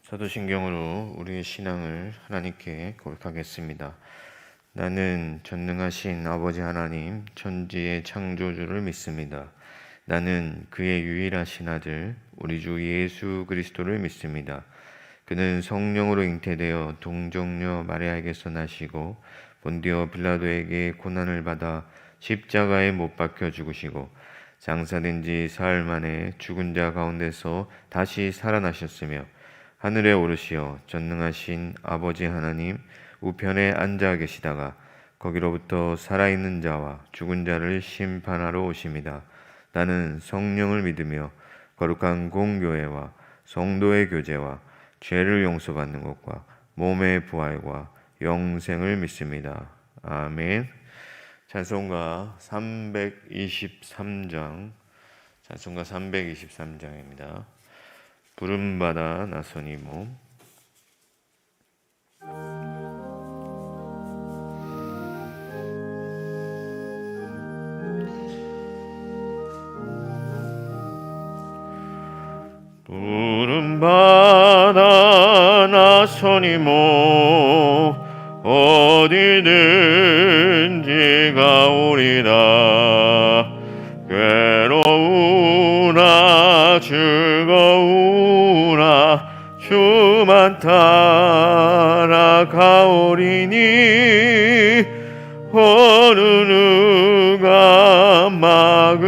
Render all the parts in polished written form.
사도신경으로 우리의 신앙을 하나님께 고백하겠습니다. 나는 전능하신 아버지 하나님, 천지의 창조주를 믿습니다. 나는 그의 유일하신 아들, 우리 주 예수 그리스도를 믿습니다. 그는 성령으로 잉태되어 동정녀 마리아에게서 나시고 본디오 빌라도에게 고난을 받아 십자가에 못 박혀 죽으시고 장사된 지 사흘 만에 죽은 자 가운데서 다시 살아나셨으며 하늘에 오르시어 전능하신 아버지 하나님 우편에 앉아 계시다가 거기로부터 살아있는 자와 죽은 자를 심판하러 오십니다. 나는 성령을 믿으며 거룩한 공교회와 성도의 교제와 죄를 용서받는 것과 몸의 부활과 영생을 믿습니다. 아멘. 찬송가 323장, 찬송가 323장입니다. 부름받아 나서니 몸. 부름받아 나서니 몸 어디든지 가오리다. 괴로우나 즐거우나 주만 따라가오리니 어느 누가 막으리까.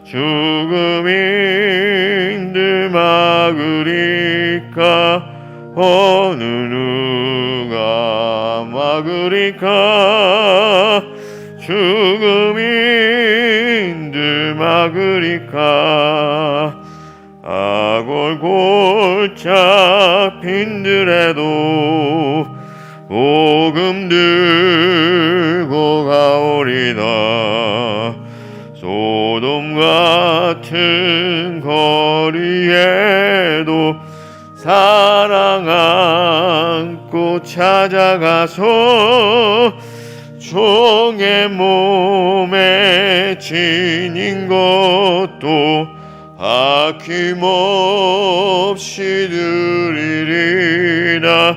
죽음인들 막으리까. 어느 누가 막으리까. 죽음인들 막으리까. 아골골 잡힌들에도 복음 들고 가오리다. 소돔 같은 거리에도 사랑 안고 찾아가서 종의 몸에 지닌 것도 아낌없이 드리리라.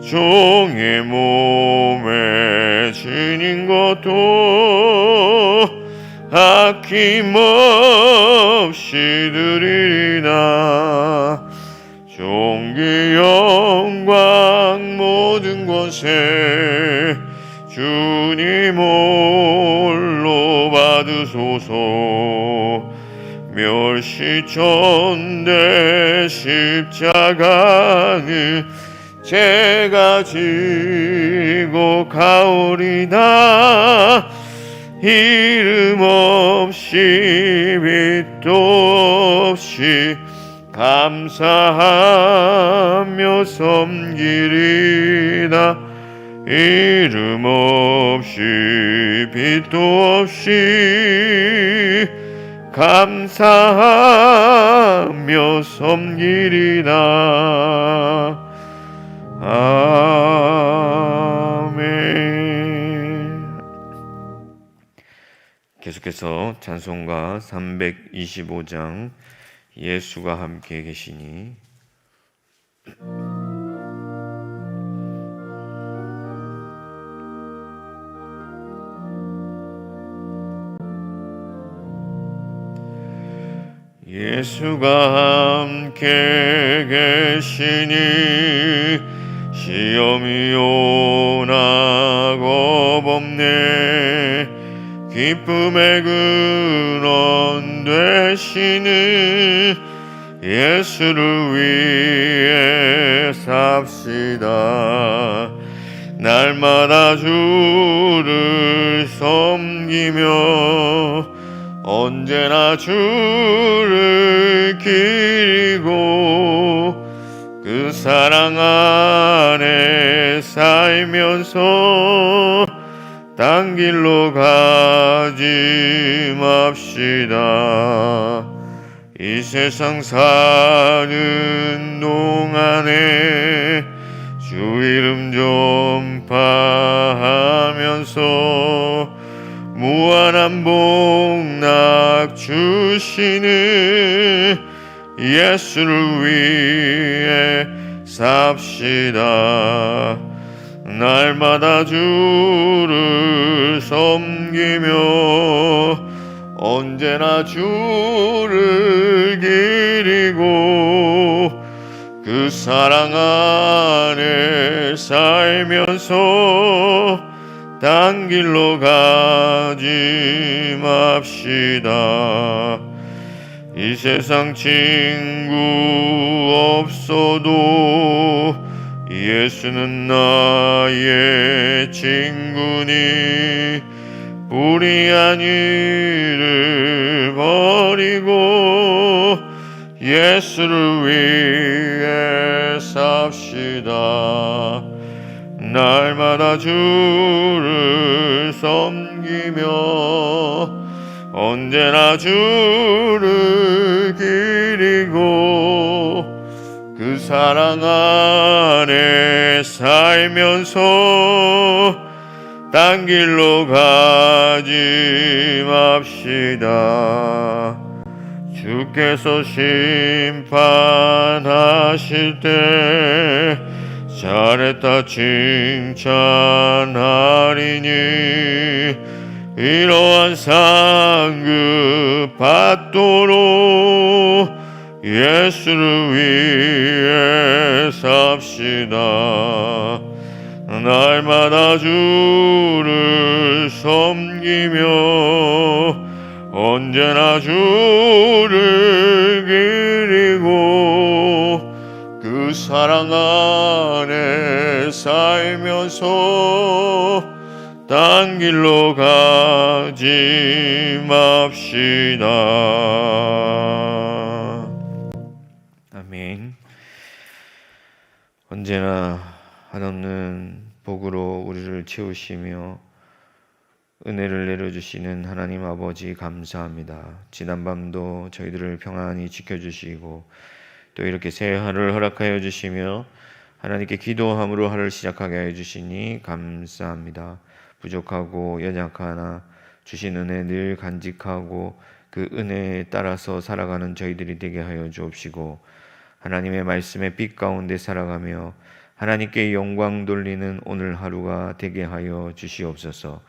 종의 몸에 지닌 것도 아낌없이 드리리라. 존귀 영광 모든 것에 주님 홀로 받으소서. 멸시천대 십자가는 제가 지고 가오리다. 이름 없이 빛도 없이 감사하며 섬기리다. 이름 없이 빛도 없이 감사하며 섬기리다. 아멘. 계속해서 찬송가 325장 예수가 함께 계시니. 예수가 함께 계시니 시험이 오나 겁없네. 기쁨의 근원 되시는 예수를 위해 삽시다. 날마다 주를 섬기며 언제나 주를 기리고 그 사랑 안에 살면서 딴 길로 가지 맙시다. 이 세상 사는 동안에 주 이름 전파하면서 무한한 복락 주시는 예수를 삽시다. 날마다 주를 섬기며 언제나 주를 기리고 그 사랑 안에 살면서 딴 길로 가지 맙시다. 이 세상 친구 없어도 예수는 나의 친구니 불의한 일을 버리고 예수를 위해 삽시다. 날마다 주를 섬기며 언제나 주를 기리고 그 사랑 안에 살면서 딴 길로 가지 맙시다. 주께서 심판하실 때 잘했다 칭찬하리니 이러한 상급 받도록 예수를 위해 삽시다. 날마다 주를 섬기며 언제나 주를 기리고 그 사랑 안에 살면서 딴 길로 가지 맙시다. 아멘. 언제나 한없는 복으로 우리를 채우시며 은혜를 내려주시는 하나님 아버지 감사합니다. 지난밤도 저희들을 평안히 지켜주시고 또 이렇게 새 하루를 허락하여 주시며 하나님께 기도함으로 하루를 시작하게 하여 주시니 감사합니다. 부족하고 연약하나 주신 은혜 늘 간직하고 그 은혜에 따라서 살아가는 저희들이 되게 하여 주옵시고 하나님의 말씀의 빛 가운데 살아가며 하나님께 영광 돌리는 오늘 하루가 되게 하여 주시옵소서.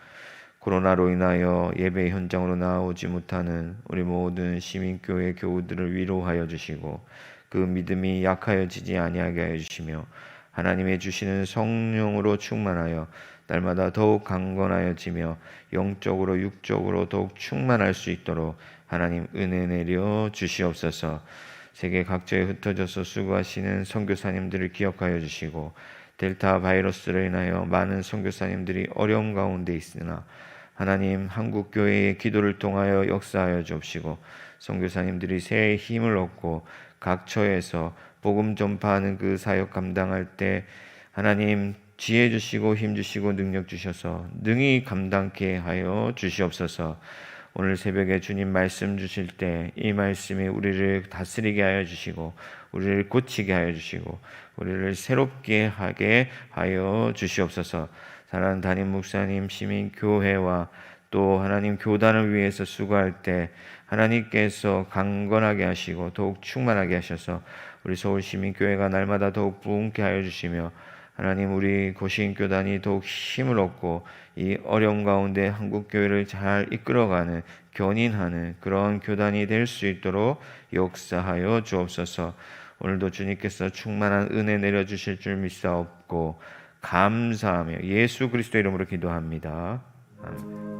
코로나로 인하여 예배 현장으로 나오지 못하는 우리 모든 시민교회 교우들을 위로하여 주시고 그 믿음이 약하여지지 아니하게 하여 주시며 하나님의 주시는 성령으로 충만하여 날마다 더욱 강건하여지며 영적으로 육적으로 더욱 충만할 수 있도록 하나님 은혜 내려 주시옵소서. 세계 각지에 흩어져서 수고하시는 선교사님들을 기억하여 주시고 델타 바이러스로 인하여 많은 선교사님들이 어려움 가운데 있으나 하나님 한국교회의 기도를 통하여 역사하여 주옵시고 선교사님들이 새해 힘을 얻고 각 처에서 복음 전파하는 그 사역 감당할 때 하나님 지혜 주시고 힘 주시고 능력 주셔서 능히 감당케 하여 주시옵소서. 오늘 새벽에 주님 말씀 주실 때 이 말씀이 우리를 다스리게 하여 주시고 우리를 고치게 하여 주시고 우리를 새롭게 하게 하여 주시옵소서. 사랑하는 담임 목사님, 시민 교회와 또 하나님 교단을 위해서 수고할 때 하나님께서 강건하게 하시고 더욱 충만하게 하셔서 우리 서울 시민교회가 날마다 더욱 부흥케 하여 주시며 하나님 우리 고시인교단이 더욱 힘을 얻고 이 어려움 가운데 한국교회를 잘 이끌어가는 견인하는 그런 교단이 될 수 있도록 역사하여 주옵소서. 오늘도 주님께서 충만한 은혜 내려주실 줄 믿사옵고 감사하며 예수 그리스도 이름으로 기도합니다. 아멘.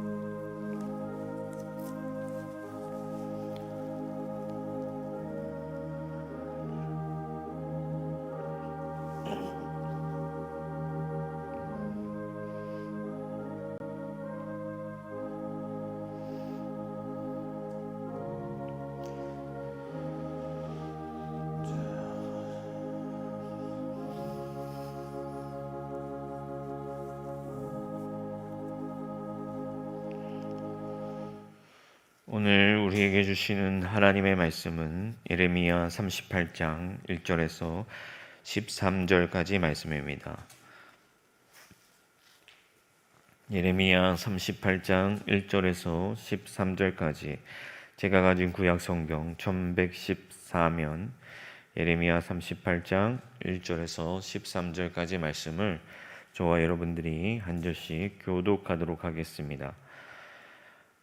오늘 우리에게 주시는 하나님의 말씀은 예레미야 38장 1절에서 13절까지 말씀입니다. 예레미야 38장 1절에서 13절까지 제가 가진 구약 성경 1114면 예레미야 38장 1절에서 13절까지 말씀을 저와 여러분들이 한 절씩 교독하도록 하겠습니다.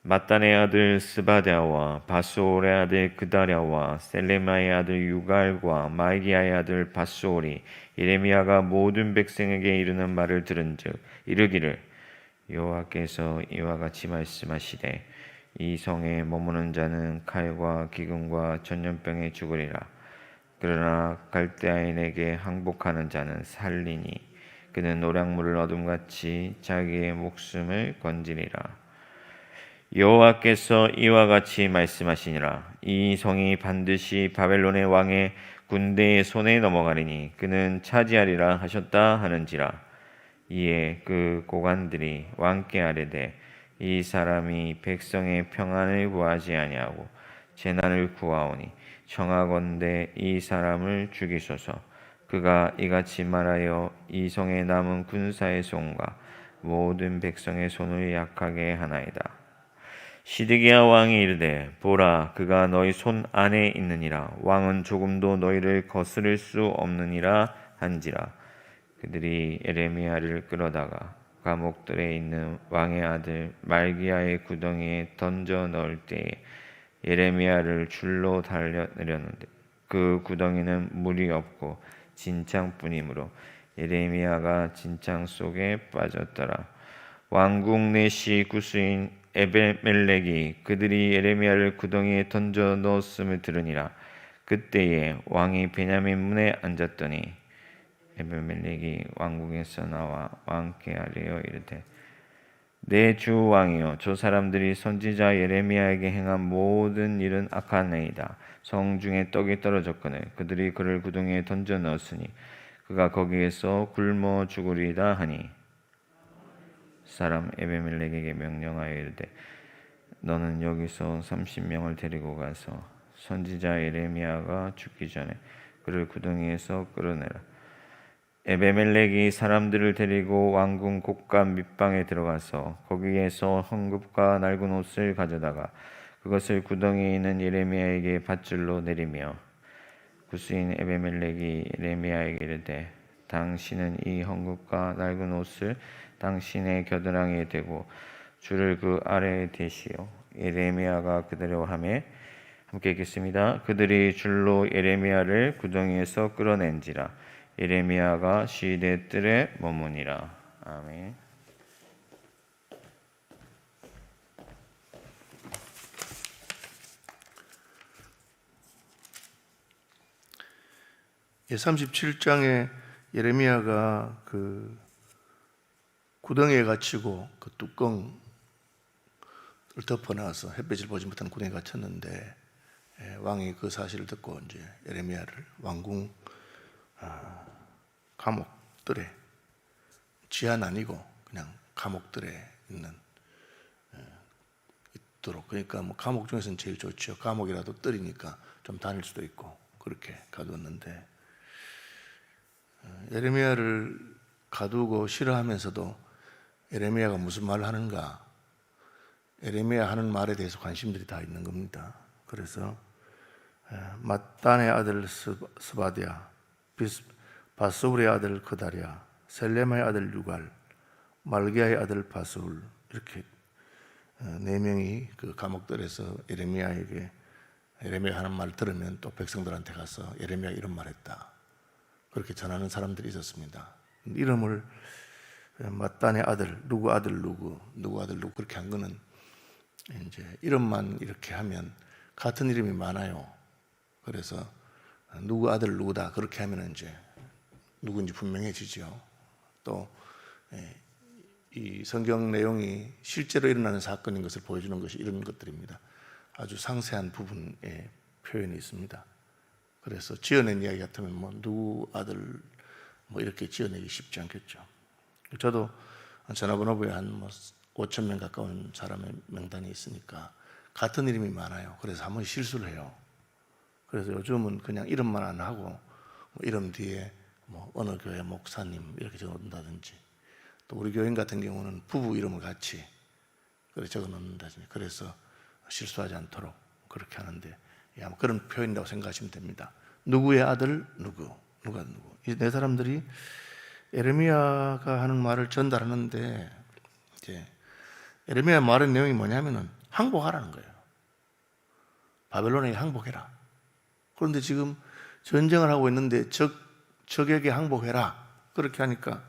mat단의 아들 스바랴와 바스올의 아들 그다랴와 셀레마의 아들 유갈과 말기야의 아들 바스올이 예레미야가 모든 백성에게 이르는 말을 들은즉 이르기를 여호와께서 이와 같이 말씀하시되 이 성에 머무는 자는 칼과 기근과 전염병에 죽으리라. 그러나 갈대아인에게 항복하는 자는 살리니 그는 노량물을 어둠같이 자기의 목숨을 건지리라. 여호와께서 이와 같이 말씀하시니라. 이 성이 반드시 바벨론의 왕의 군대의 손에 넘어가리니 그는 차지하리라 하셨다 하는지라. 이에 그 고관들이 왕께 아뢰되 이 사람이 백성의 평안을 구하지 아니하고 재난을 구하오니 청하건대 이 사람을 죽이소서. 그가 이같이 말하여 이 성에 남은 군사의 손과 모든 백성의 손을 약하게 하나이다. 시드기야 왕이 이르되 보라 그가 너희 손 안에 있느니라. 왕은 조금도 너희를 거스를 수 없느니라 한지라. 그들이 예레미야를 끌어다가 감옥들에 있는 왕의 아들 말기야의 구덩이에 던져 넣을 때에 예레미야를 줄로 달려내렸는데 그 구덩이는 물이 없고 진창뿐이므로 예레미야가 진창 속에 빠졌더라. 왕국 내시 구스인 에베멜렉이 그들이 예레미야를 구덩이에 던져 넣었음을 들으니라. 그때에 왕이 베냐민 문에 앉았더니 에베멜렉이 왕궁에서 나와 왕께 아뢰어 이르되 내 주 왕이여 저 사람들이 선지자 예레미야에게 행한 모든 일은 악하네이다. 성중에 떡이 떨어졌거늘 그들이 그를 구덩이에 던져 넣었으니 그가 거기에서 굶어 죽으리이다 하니 사람 에베멜렉에게 명령하여 이르되 너는 여기서 30명을 데리고 가서 선지자 예레미야가 죽기 전에 그를 구덩이에서 끌어내라. 에베멜렉이 사람들을 데리고 왕궁 곡간 밑방에 들어가서 거기에서 헝겊과 낡은 옷을 가져다가 그것을 구덩이에 있는 예레미야에게 밧줄로 내리며 구스인 에베멜렉이 예레미야에게 이르되 당신은 이 헝겊과 낡은 옷을 당신의 겨드랑이에 대고 줄을 그 아래에 대시오. 예레미야가 그대로 하매 함께 읽겠습니다. 그들이 줄로 예레미야를 구덩이에서 끌어낸지라. 예레미야가 시대 뜰에 머무니라. 아멘. 예, 37장에 예레미야가 그 구덩이에 갇히고 그 뚜껑을 덮어놔서 햇빛을 보지 못하는 구덩이에 갇혔는데 왕이 그 사실을 듣고 이제 예레미야를 왕궁 감옥들에 지하는 아니고 그냥 감옥들에 있는 있도록 그러니까 뭐 감옥 중에서는 제일 좋죠. 감옥이라도 뜰이니까 좀 다닐 수도 있고 그렇게 가두었는데 예레미야를 가두고 싫어하면서도 예레미야가 무슨 말을 하는가 예레미야 하는 말에 대해서 관심들이 다 있는 겁니다. 그래서 mat단의 아들 스바랴 바스울의 아들 그다랴 셀레마의 아들 유갈 말기야의 아들 바스울 이렇게 네 명이 그 감옥들에서 예레미야에게 예레미야 하는 말을 들으면 또 백성들한테 가서 예레미야 이런 말했다 그렇게 전하는 사람들이 있었습니다. 이름을 mat단의 아들 누구 아들 누구 아들 누구 그렇게 한 거는 이제 이름만 이렇게 하면 같은 이름이 많아요. 그래서 누구 아들 누구다 그렇게 하면 이제 누구인지 분명해지죠. 또 이 성경 내용이 실제로 일어나는 사건인 것을 보여주는 것이 이런 것들입니다. 아주 상세한 부분에 표현이 있습니다. 그래서 지어낸 이야기 같으면 뭐 누구 아들 뭐 이렇게 지어내기 쉽지 않겠죠. 저도 전화번호부에 한 5천 명 가까운 사람의 명단이 있으니까 같은 이름이 많아요. 그래서 한 번 실수를 해요. 그래서 요즘은 그냥 이름만 안 하고 뭐 이름 뒤에 뭐 어느 교회 목사님 이렇게 적어놓는다든지 또 우리 교인 같은 경우는 부부 이름을 같이 그렇게 적어놓는다든지 그래서 실수하지 않도록 그렇게 하는데 아마 그런 표현이라고 생각하시면 됩니다. 누구의 아들 누구, 누가 누구. 이 네 사람들이 에레미야가 하는 말을 전달하는데, 이제 에레미야 말의 내용이 뭐냐면은 항복하라는 거예요. 바벨론에게 항복해라. 그런데 지금 전쟁을 하고 있는데 적에게 항복해라, 그렇게 하니까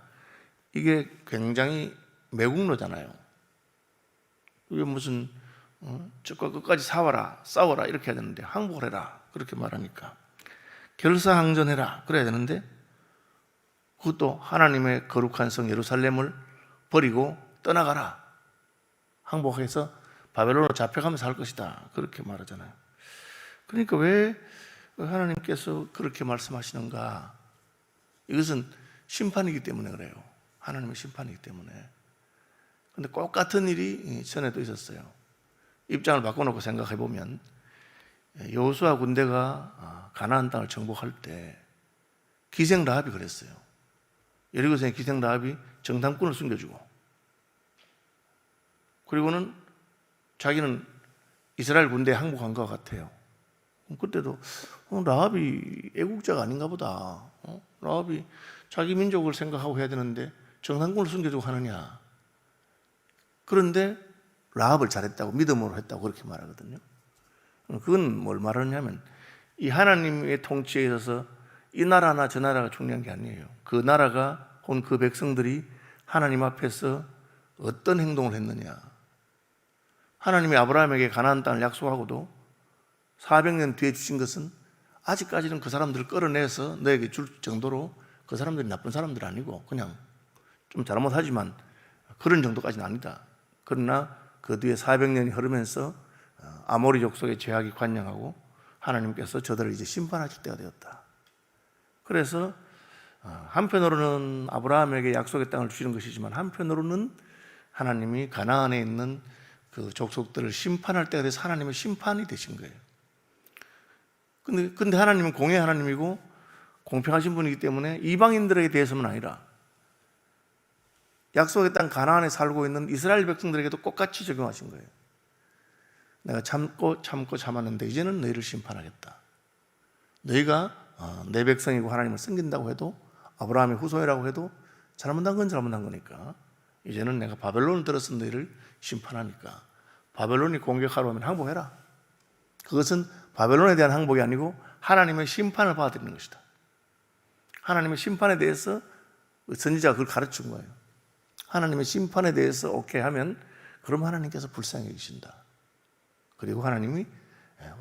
이게 굉장히 매국노잖아요. 이게 무슨 적과 끝까지 싸워라 이렇게 해야 되는데 항복을 해라 그렇게 말하니까, 결사항전해라 그래야 되는데 그것도 하나님의 거룩한 성 예루살렘을 버리고 떠나가라, 항복해서 바벨론으로 잡혀가면서 할 것이다 그렇게 말하잖아요. 그러니까 왜 하나님께서 그렇게 말씀하시는가? 이것은 심판이기 때문에 그래요. 하나님의 심판이기 때문에. 근데 꼭 같은 일이 전에도 있었어요. 입장을 바꿔놓고 생각해 보면, 여호수아 군대가 가나안 땅을 정복할 때 기생 라합이 그랬어요. 여리고성의 기생 라합이 정탐꾼을 숨겨주고, 그리고는 자기는 이스라엘 군대에 항복한 것 같아요. 그때도 라합이 애국자가 아닌가 보다. 라합이 자기 민족을 생각하고 해야 되는데 정탐꾼을 숨겨주고 하느냐. 그런데 라합을 잘했다고, 믿음으로 했다고 그렇게 말하거든요. 그건 뭘 말하냐면, 이 하나님의 통치에 있어서 이 나라나 저 나라가 중요한 게 아니에요. 그 나라가 혹은 그 백성들이 하나님 앞에서 어떤 행동을 했느냐. 하나님이 아브라함에게 가나안 땅을 약속하고도 400년 뒤에 주신 것은 아직까지는 그 사람들을 끌어내서 너에게 줄 정도로, 그 사람들이 나쁜 사람들 아니고 그냥 좀 잘못하지만 그런 정도까지는 아니다. 그러나 그 뒤에 400년이 흐르면서 아모리 족속의 죄악이 관영하고 하나님께서 저들을 이제 심판하실 때가 되었다. 그래서 한편으로는 아브라함에게 약속의 땅을 주시는 것이지만 한편으로는 하나님이 가나안에 있는 그 족속들을 심판할 때가 돼서 하나님의 심판이 되신 거예요. 근데 하나님은 공의 하나님이고 공평하신 분이기 때문에 이방인들에게 대해서만 아니라 약속의 땅 가나안에 살고 있는 이스라엘 백성들에게도 똑같이 적용하신 거예요. 내가 참고 참았는데 이제는 너희를 심판하겠다. 너희가 내 백성이고 하나님을 섬긴다고 해도, 아브라함의 후손이라고 해도 잘못한 건 잘못한 거니까 이제는 내가 바벨론을 들어서 너희를 심판하니까 바벨론이 공격하러 오면 항복해라. 그것은 바벨론에 대한 항복이 아니고 하나님의 심판을 받아들이는 것이다. 하나님의 심판에 대해서 선지자가 그걸 가르친 거예요. 하나님의 심판에 대해서 오케이 하면 그럼 하나님께서 불쌍히 여기신다. 그리고 하나님이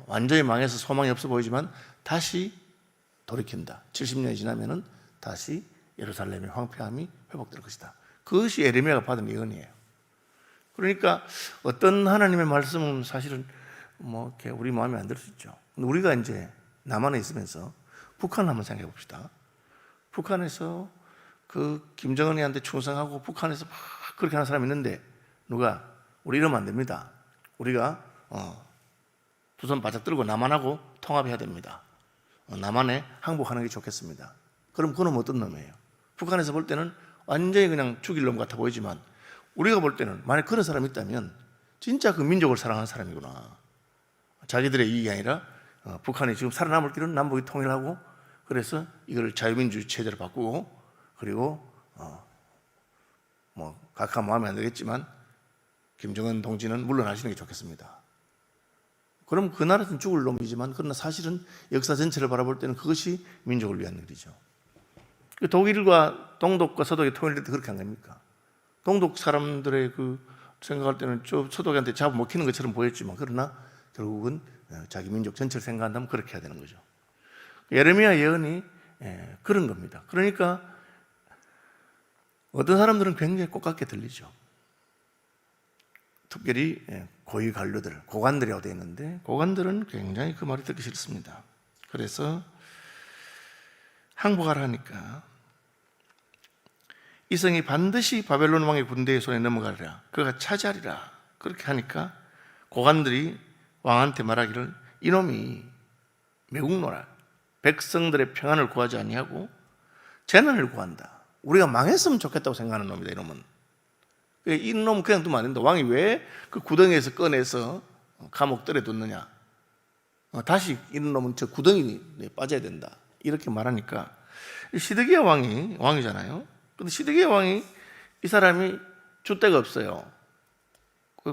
완전히 망해서 소망이 없어 보이지만 다시 돌이킨다. 70년이 지나면은 다시 예루살렘의 황폐함이 회복될 것이다. 그것이 에레미야가 받은 예언이에요. 그러니까 어떤 하나님의 말씀은 사실은 뭐 이렇게 우리 마음에 안 들 수 있죠. 근데 우리가 이제 남한에 있으면서 북한을 한번 생각해 봅시다. 북한에서 그 김정은이한테 충성하고 북한에서 막 그렇게 하는 사람이 있는데, 누가 우리 이러면 안 됩니다. 우리가 두 손 바짝 들고 남한하고 통합해야 됩니다. 남한에 항복하는 게 좋겠습니다. 그럼 그놈은 어떤 놈이에요? 북한에서 볼 때는 완전히 그냥 죽일 놈 같아 보이지만 우리가 볼 때는 만약 그런 사람이 있다면 진짜 그 민족을 사랑하는 사람이구나. 자기들의 이익이 아니라 북한이 지금 살아남을 길은 남북이 통일하고, 그래서 이걸 자유민주주의 체제로 바꾸고, 그리고 뭐 각하 마음에 안 들겠지만 김정은 동지는 물러나시는 게 좋겠습니다. 그럼 그 나라는 죽을 놈이지만, 그러나 사실은 역사 전체를 바라볼 때는 그것이 민족을 위한 일이죠. 독일과 동독과 서독이 통일될 때 그렇게 한 겁니까? 동독 사람들의 그 생각할 때는 저 서독한테 잡아먹히는 것처럼 보였지만, 그러나 결국은 자기 민족 전체를 생각한다면 그렇게 해야 되는 거죠. 예레미야 예언이 그런 겁니다. 그러니까 어떤 사람들은 굉장히 꽃같게 들리죠. 특별히 고위 관료들, 고관들이라고 되어 있는데, 고관들은 굉장히 그 말이 듣기 싫습니다. 그래서 항복하라 하니까, 이 성이 반드시 바벨론 왕의 군대의 손에 넘어가리라, 그가 차지하리라, 그렇게 하니까 고관들이 왕한테 말하기를, 이놈이 매국노라, 백성들의 평안을 구하지 아니하고 재난을 구한다. 우리가 망했으면 좋겠다고 생각하는 놈이다, 이놈은. 이 놈은 그냥 두면 안 된다. 왕이 왜 그 구덩이에서 꺼내서 감옥 들에 뒀느냐? 다시 이런 놈은 저 구덩이에 빠져야 된다. 이렇게 말하니까 시드기야 왕이잖아요. 근데 시드기야 왕이 이 사람이 줏대가 없어요.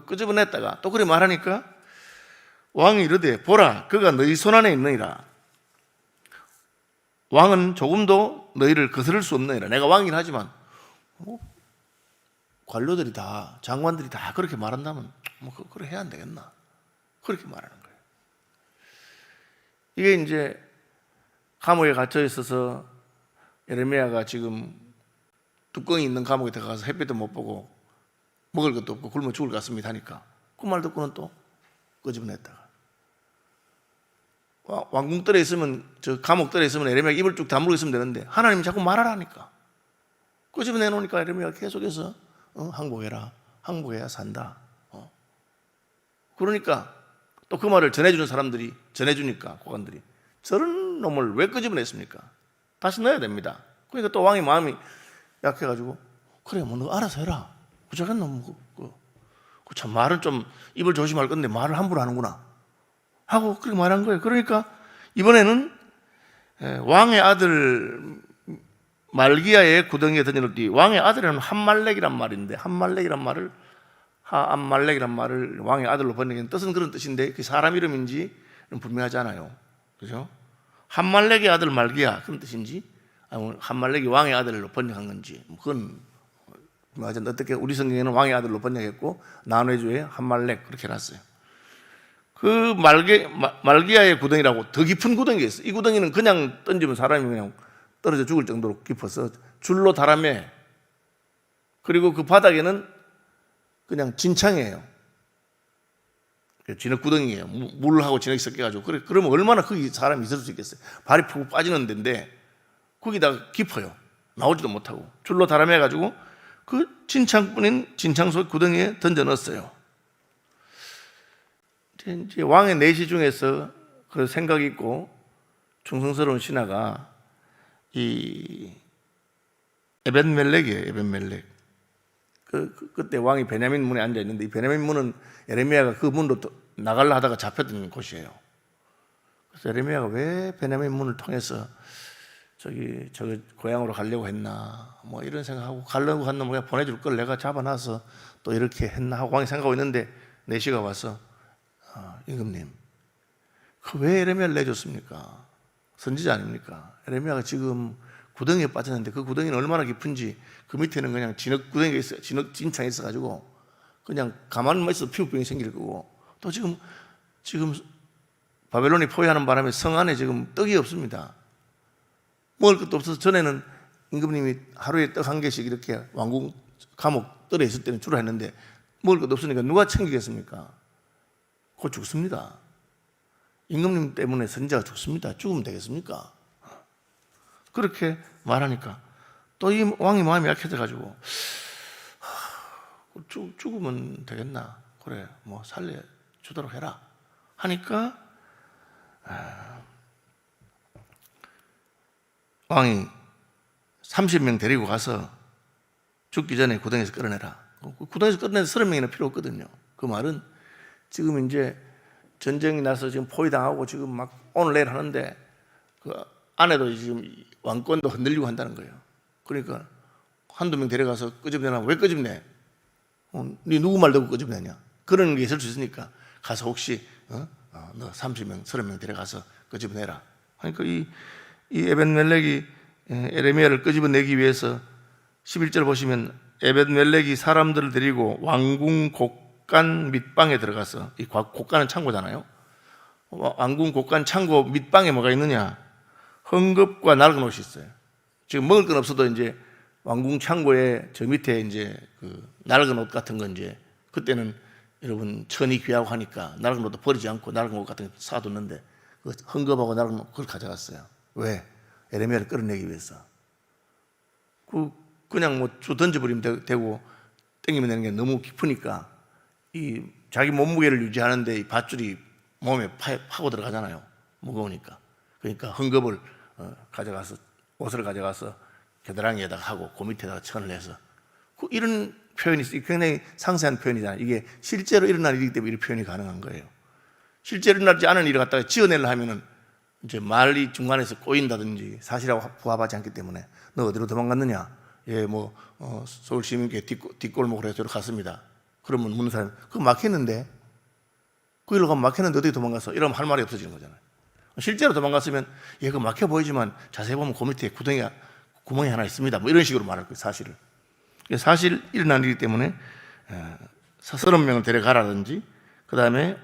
끄집어냈다가 또 그래 말하니까 왕이 이르되 보라 그가 너희 손안에 있느니라. 왕은 조금도 너희를 거스를 수 없느니라. 내가 왕이긴 하지만 관료들이 다 장관들이 다 그렇게 말한다면 그래 해야 안 되겠나. 그렇게 말하는 거예요. 이게 이제 감옥에 갇혀 있어서 예레미야가 지금 뚜껑이 있는 감옥에 들어가서 햇빛도 못 보고 먹을 것도 없고 굶어 죽을 것 같습니다 하니까 그 말 듣고는 또 끄집어냈다가 왕궁 뜰에 있으면 저 감옥 뜰에 있으면 예레미야가 입을 쭉 다물고 있으면 되는데 하나님이 자꾸 말하라니까 끄집어내놓으니까 예레미야가 계속해서 항복해야 산다. 그러니까 또 그 말을 전해주는 사람들이 전해주니까 고관들이 저런 놈을 왜 끄집어냈습니까? 다시 넣어야 됩니다. 그러니까 또 왕의 마음이 약해가지고 그래 뭐 너 알아서 해라. 그저건 놈 참 말은 좀 입을 조심할 건데 말을 함부로 하는구나 하고 그렇게 말한 거예요. 그러니까 이번에는 왕의 아들 말기야의 구덩이에 던져놓을 때 왕의 아들은 함말렉이란 말인데 함말렉이란 말을 왕의 아들로 번역한 뜻은 그런 뜻인데 그 사람 이름인지 분명하지 않아요. 그죠? 함말렉의 아들 말기야 그런 뜻인지 아니면 함말렉이 왕의 아들로 번역한 건지 그건 어떻게 우리 성경에는 왕의 아들로 번역했고 난회주에 함말렉 그렇게 해놨어요. 그 말기야의 구덩이라고 더 깊은 구덩이가 있어요. 이 구덩이는 그냥 던지면 사람이 그냥 떨어져 죽을 정도로 깊어서 줄로 다람에 그리고 그 바닥에는 그냥 진창이에요. 진흙 구덩이에요. 물하고 진흙이 섞여가지고 그러면 얼마나 거기 사람이 있을 수 있겠어요. 발이 푹 빠지는 데인데 거기다가 깊어요. 나오지도 못하고 줄로 다람해가지고 그 진창뿐인 진창 속 구덩이에 던져 넣었어요. 이제 왕의 내시 중에서 그 생각이 있고 충성스러운 신하가 이 에벤멜렉이에요. 에벤멜렉. 그때 왕이 베냐민 문에 앉아 있는데 이 베냐민 문은 예레미야가 그 문으로 나가려 하다가 잡혔던 곳이에요. 그래서 예레미야가 왜 베냐민 문을 통해서 저 고향으로 가려고 했나 뭐 이런 생각하고 가려고 한 놈을 그냥 보내줄 걸 내가 잡아놔서 또 이렇게 했나 하고 왕이 생각하고 있는데 내시가 와서 임금님 그 왜 예레미야를 내줬습니까? 선지자 아닙니까? 예레미야가 지금 구덩이에 빠졌는데 그 구덩이는 얼마나 깊은지 그 밑에는 그냥 진흙 구덩이가 있어요. 진흙 진창이 있어가지고 그냥 가만히만 있어도 피부병이 생길 거고 또 지금 바벨론이 포위하는 바람에 성 안에 지금 떡이 없습니다. 먹을 것도 없어서 전에는 임금님이 하루에 떡 한 개씩 이렇게 왕궁 감옥 뜰에 있을 때는 주로 했는데 먹을 것도 없으니까 누가 챙기겠습니까? 곧 죽습니다. 임금님 때문에 선지자가 죽습니다. 죽으면 되겠습니까? 그렇게 말하니까 또 이 왕이 마음이 약해져가지고 죽으면 되겠나? 그래 뭐 살려주도록 해라 하니까 왕이 30명 데리고 가서 죽기 전에 구덩이에서 끌어내라. 구덩이에서 끌어내서 30명이나 필요 없거든요. 그 말은 지금 이제 전쟁이 나서 지금 포위당하고 지금 막 오늘 내일 하는데 그 안에도 지금 왕권도 흔들리고 한다는 거예요. 그러니까 한두 명 데려가서 끄집내나 왜 끄집내? 네 누구 말 듣고 끄집내냐? 그런 게 있을 수 있으니까 가서 혹시 너 30명, 30명 데려가서 끄집내라. 그러니까 이 에벤멜렉이 예레미야를 끄집어내기 위해서 11절 보시면 에벤멜렉이 사람들을 데리고 왕궁 곡간 밑방에 들어가서 이 곡간은 창고잖아요. 왕궁 곡간 창고 밑방에 뭐가 있느냐? 헝겊과 낡은 옷이 있어요. 지금 먹을 건 없어도 이제 왕궁 창고에 저 밑에 이제 그 낡은 옷 같은 건 이제 그때는 여러분 천이 귀하고 하니까 낡은 옷도 버리지 않고 낡은 옷 같은 거 사뒀는데 그 헝겊하고 낡은 옷 그걸 가져갔어요. 왜? 예레미야를 끌어내기 위해서. 그냥 뭐 주 던져버리면 되고 땡기면 되는 게 너무 깊으니까 이 자기 몸무게를 유지하는데 이 밧줄이 몸에 파고 들어가잖아요. 무거우니까. 그러니까 헝겊을 가져가서 옷을 가져가서 겨드랑이에다가 하고 그 밑에다가 천을 해서 이런 표현이 있어요. 굉장히 상세한 표현이잖아요. 이게 실제로 일어난 일이기 때문에 이런 표현이 가능한 거예요. 실제로 일어나지 않은 일을 갖다가 지어내려 하면은 이제 말이 중간에서 꼬인다든지 사실하고 부합하지 않기 때문에 너 어디로 도망갔느냐? 예, 서울시민교회 뒷골목으로 해서 갔습니다. 그러면 묻는 사람이 그거 막혔는데 그 일로 가면 막혔는데 어떻게 도망갔어? 이러면 할 말이 없어지는 거잖아요. 실제로 도망갔으면 예, 그거 막혀 보이지만 자세히 보면 그 밑에 구멍이 하나 있습니다. 뭐 이런 식으로 말할 거예요, 사실을. 사실 일어난 일이기 때문에 30명을 데려가라든지 그 다음에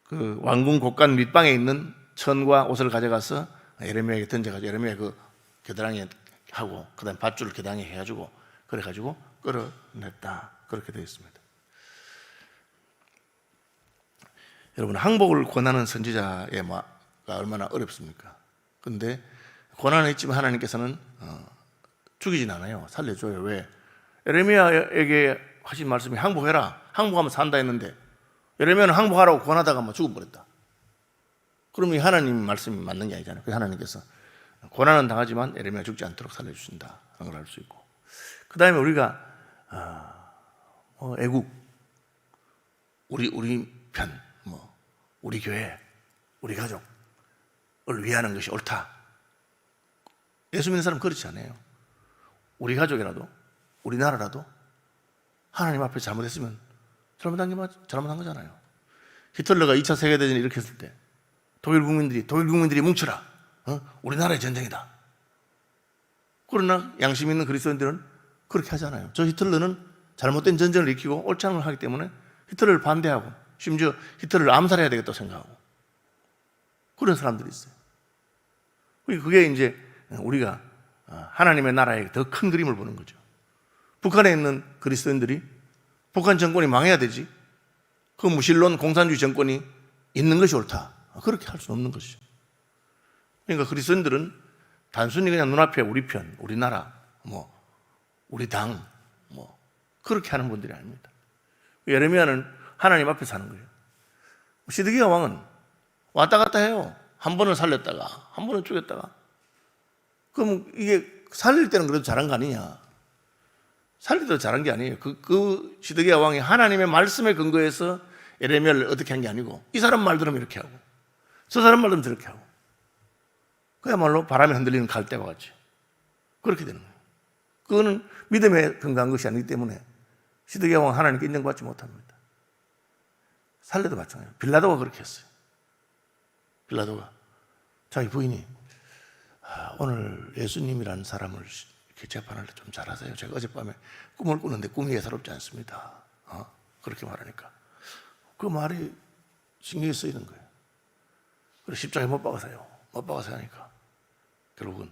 그 왕궁 곡간 밑방에 있는 천과 옷을 가져가서 예레미야에게 던져가지고 예레미야 그 겨드랑이에 하고 그 다음에 밧줄을 겨드랑이에 해가지고 그래가지고 끌어냈다. 그렇게 되어 있습니다. 여러분, 항복을 권하는 선지자의 가 얼마나 어렵습니까? 그런데 권한은 있지만 하나님께서는 죽이진 않아요. 살려줘요. 왜? 예레미야에게 하신 말씀이 항복해라. 항복하면 산다 했는데 예레미야는 항복하라고 권하다가 죽어버렸다. 그럼 이 하나님 말씀이 맞는 게 아니잖아요. 그래서 하나님께서 고난은 당하지만 예레미야 죽지 않도록 살려주신다 하는 걸 알 수 있고, 그 다음에 우리가 애국, 우리 편, 우리 교회, 우리 가족을 위하는 것이 옳다. 예수 믿는 사람은 그렇지 않아요. 우리 가족이라도 우리나라라도 하나님 앞에 잘못했으면 잘못한 거잖아요. 히틀러가 2차 세계대전을 일으켰을 때 독일 국민들이 뭉쳐라. 우리나라의 전쟁이다. 그러나 양심 있는 그리스도인들은 그렇게 하잖아요. 저 히틀러는 잘못된 전쟁을 일으키고 옳지 않은 걸 하기 때문에 히틀러를 반대하고 심지어 히틀러를 암살해야 되겠다고 생각하고 그런 사람들이 있어요. 그게 이제 우리가 하나님의 나라의 더 큰 그림을 보는 거죠. 북한에 있는 그리스도인들이 북한 정권이 망해야 되지, 그 무신론 공산주의 정권이 있는 것이 옳다, 그렇게 할 수는 없는 것이죠. 그러니까 그리스도인들은 단순히 그냥 눈앞에 우리 편, 우리나라, 우리 당, 그렇게 하는 분들이 아닙니다. 예레미야는 하나님 앞에 사는 거예요. 시드기야 왕은 왔다 갔다 해요. 한 번은 살렸다가 한 번은 죽였다가. 그럼 이게 살릴 때는 그래도 잘한 거 아니냐? 살릴 때도 잘한 게 아니에요. 그 시드기야 왕이 하나님의 말씀에 근거해서 예레미야를 어떻게 한 게 아니고, 이 사람 말 들으면 이렇게 하고 저 사람 말 들으면 저렇게 하고, 그야말로 바람에 흔들리는 갈대와 같이 그렇게 되는 거예요. 그거는 믿음에 근거한 것이 아니기 때문에 시드기야 왕은 하나님께 인정받지 못합니다. 살레도 마찬가지예요. 빌라도가 그렇게 했어요. 빌라도가 자기 부인이 오늘 예수님이라는 사람을 이렇게 재판할 때 좀 잘하세요. 제가 어젯밤에 꿈을 꾸는데 꿈이 예사롭지 않습니다. 그렇게 말하니까 그 말이 신경이 쓰이는 거예요. 그래서 십자가에 못 박아서요. 못 박아서 하니까 결국은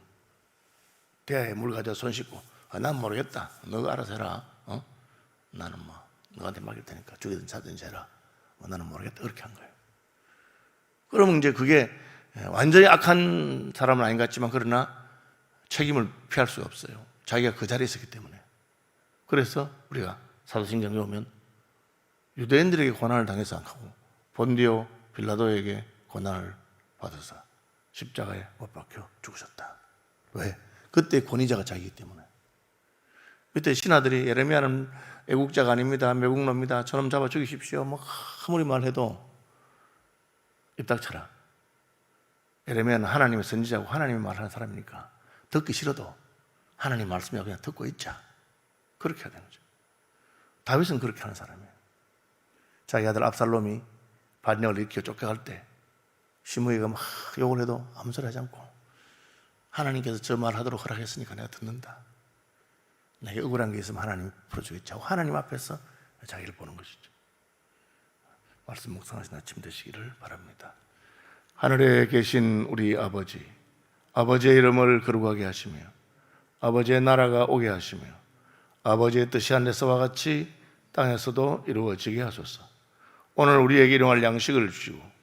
대야에 물 가져서 손 씻고 난 모르겠다. 너가 알아서 해라. 나는 너한테 맡길 테니까 죽이든 사든지 해라. 나는 모르겠다. 그렇게 한 거예요. 그러면 이제 그게 완전히 악한 사람은 아닌 것 같지만 그러나 책임을 피할 수가 없어요. 자기가 그 자리에 있었기 때문에. 그래서 우리가 사도신경에 오면 유대인들에게 고난을 당해서 안 하고 본디오 빌라도에게 고난을 받아서 십자가에 못 박혀 죽으셨다. 왜? 그때 권위자가 자기이기 때문에. 그때 신하들이 예레미야는 애국자가 아닙니다. 매국노입니다. 저놈 잡아 죽이십시오. 아무리 말해도 입 닥쳐라. 예레미야는 하나님의 선지자고 하나님의 말하는 사람이니까 듣기 싫어도 하나님 말씀이 그냥 듣고 있자. 그렇게 해야 되는 거죠. 다윗은 그렇게 하는 사람이에요. 자기 아들 압살롬이 반역을 일으켜 쫓겨갈 때 시므이가 막 욕을 해도 아무 소리 하지 않고 하나님께서 저 말하도록 허락했으니까 내가 듣는다. 내게 억울한 게 있으면 하나님이 풀어주겠지 하고 하나님 앞에서 자기를 보는 것이죠. 말씀 묵상하신 아침 되시기를 바랍니다. 하늘에 계신 우리 아버지, 아버지의 이름을 거룩하게 하시며 아버지의 나라가 오게 하시며 아버지의 뜻이 하늘에서와 같이 땅에서도 이루어지게 하소서. 오늘 우리에게 일용할 양식을 주시고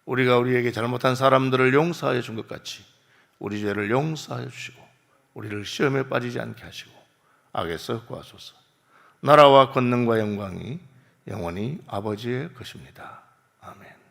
우리가 우리에게 잘못한 사람들을 용서하여 준 것 같이 우리 죄를 용서하여 주시고 우리를 시험에 빠지지 않게 하시고 악에서 구하소서. 나라와 권능과 영광이 영원히 아버지의 것입니다. 아멘.